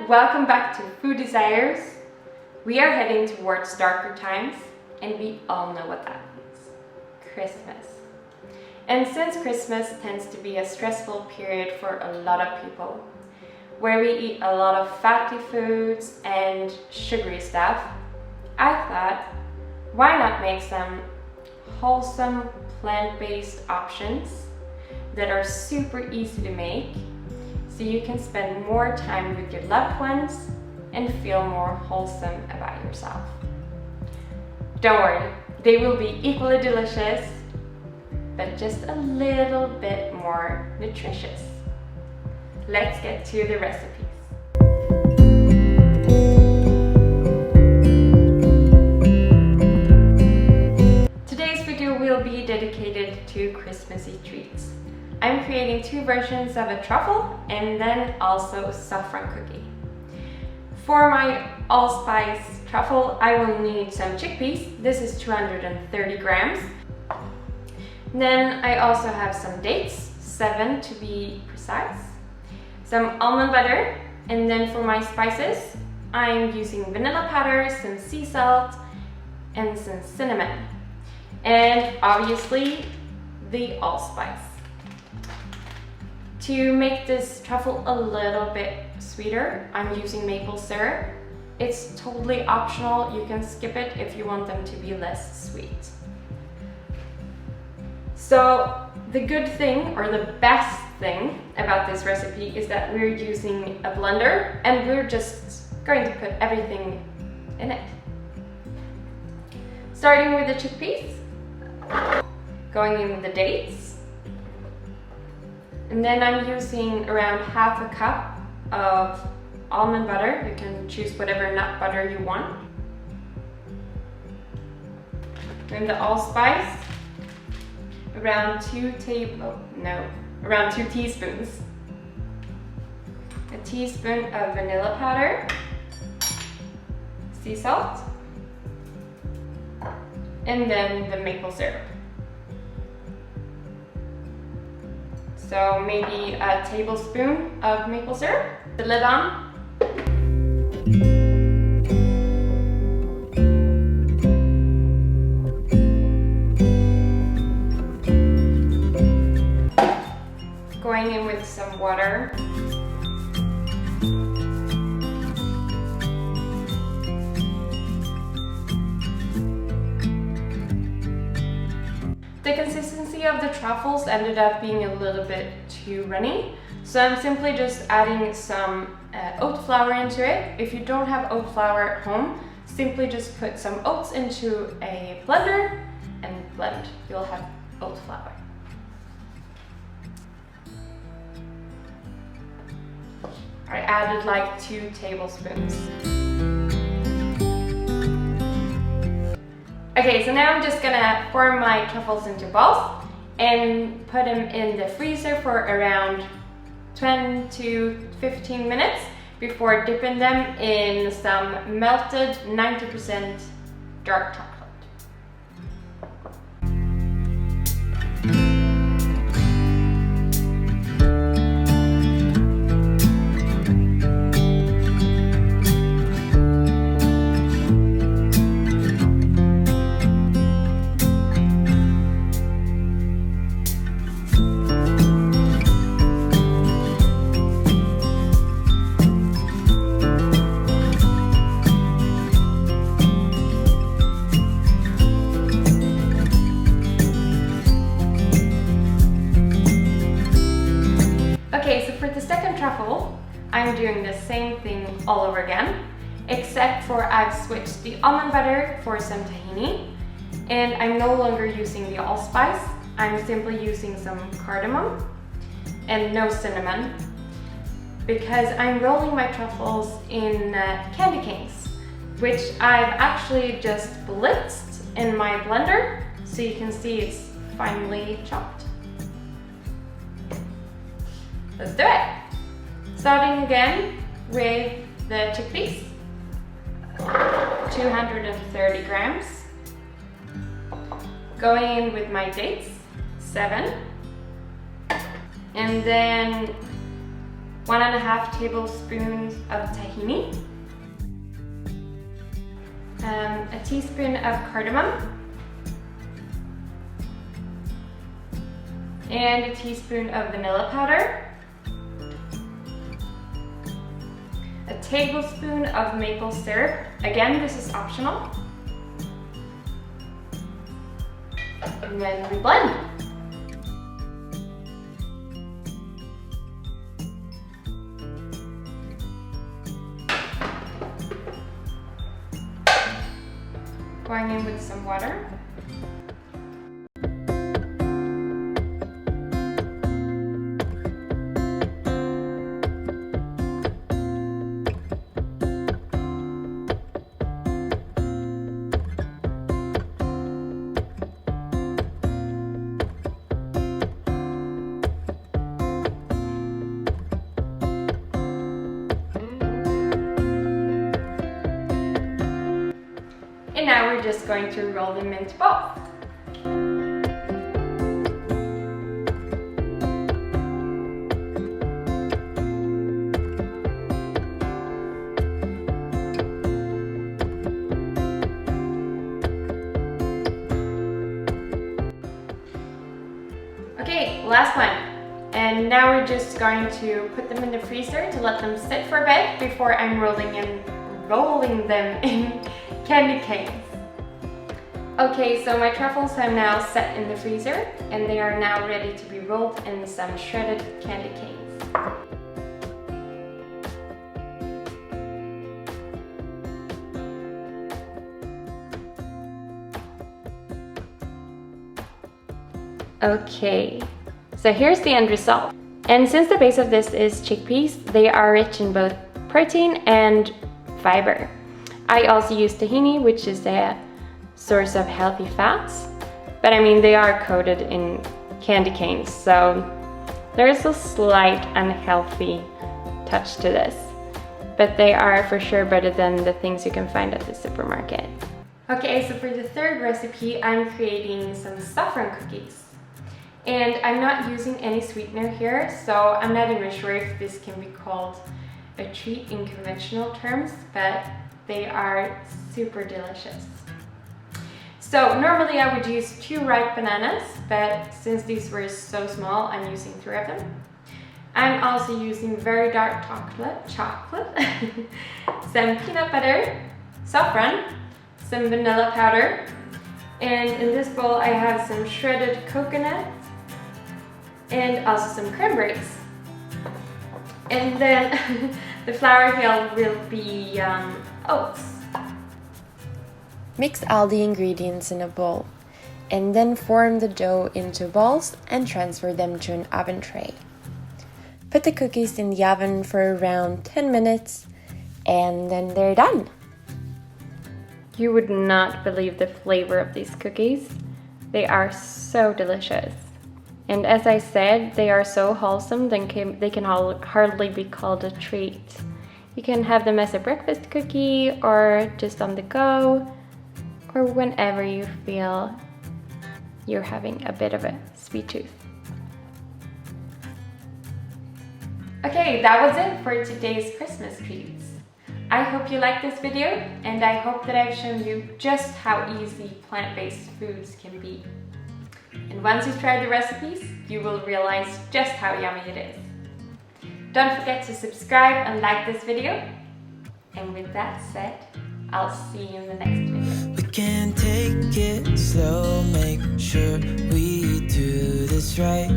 welcome back to Food Desires. We are heading towards darker times and we all know what that means. Christmas. And since Christmas tends to be a stressful period for a lot of people, where we eat a lot of fatty foods and sugary stuff, I thought, why not make some wholesome plant-based options that are super easy to make, so you can spend more time with your loved ones and feel more wholesome about yourself. Don't worry, they will be equally delicious, but just a little bit more nutritious. Let's get to the recipes. Today's video will be dedicated to Christmassy treats. I'm creating two versions of a truffle and then also a saffron cookie. For my allspice truffle, I will need some chickpeas. This is 230 grams. Then I also have some dates, 7 to be precise, some almond butter, and then for my spices, I'm using vanilla powder, some sea salt, and some cinnamon. And obviously, the allspice. To make this truffle a little bit sweeter, I'm using maple syrup. It's totally optional, you can skip it if you want them to be less sweet. So the good thing, or the best thing about this recipe is that we're using a blender and we're just going to put everything in it. Starting with the chickpeas, going in with the dates, and then I'm using around half a cup of almond butter. You can choose whatever nut butter you want. And the allspice, around 2 teaspoons. A teaspoon of vanilla powder, sea salt, and then the maple syrup. So maybe a tablespoon of maple syrup. The lid on. Going in with some water. The consistency of the truffles ended up being a little bit too runny, so I'm simply just adding some oat flour into it. If you don't have oat flour at home, simply just put some oats into a blender and blend. You'll have oat flour. I added like 2 tablespoons. Okay, so now I'm just gonna form my truffles into balls and put them in the freezer for around 10 to 15 minutes before dipping them in some melted 90% dark chocolate. Okay, so for the second truffle, I'm doing the same thing all over again, except for I've switched the almond butter for some tahini, and I'm no longer using the allspice. I'm simply using some cardamom and no cinnamon, because I'm rolling my truffles in candy canes, which I've actually just blitzed in my blender, so you can see it's finely chopped. Let's do it! Starting again with the chickpeas, 230 grams. Going in with my dates, 7. And then 1.5 tablespoons of tahini, a teaspoon of cardamom, and a teaspoon of vanilla powder, a tablespoon of maple syrup. Again, this is optional. And then we blend. Going in with some water. And now we're just going to roll them into balls. Okay, last one. And now we're just going to put them in the freezer to let them sit for a bit before I'm rolling them in candy canes. Okay, so my truffles have now set in the freezer and they are now ready to be rolled in some shredded candy canes. Okay, so here's the end result. And since the base of this is chickpeas, they are rich in both protein and fiber. I also use tahini, which is a source of healthy fats, but I mean they are coated in candy canes, so there's a slight unhealthy touch to this, but they are for sure better than the things you can find at the supermarket. Okay, so for the third recipe, I'm creating some saffron cookies. And I'm not using any sweetener here, so I'm not even sure if this can be called a treat in conventional terms, but they are super delicious. So normally I would use 2 ripe bananas, but since these were so small, I'm using 3 of them. I'm also using very dark chocolate, some peanut butter, saffron, some vanilla powder, and in this bowl I have some shredded coconut and also some cranberries. And then the flour here will be oats. Mix all the ingredients in a bowl and then form the dough into balls and transfer them to an oven tray. Put the cookies in the oven for around 10 minutes and then they're done. You would not believe the flavor of these cookies. They are so delicious. And as I said, they are so wholesome that they can hardly be called a treat. You can have them as a breakfast cookie or just on the go, or whenever you feel you're having a bit of a sweet tooth. Okay, that was it for today's Christmas treats. I hope you liked this video, and I hope that I've shown you just how easy plant-based foods can be. And once you try the recipes, you will realize just how yummy it is. Don't forget to subscribe and like this video. And with that said, I'll see you in the next video. We can take it slow, make sure we do this right.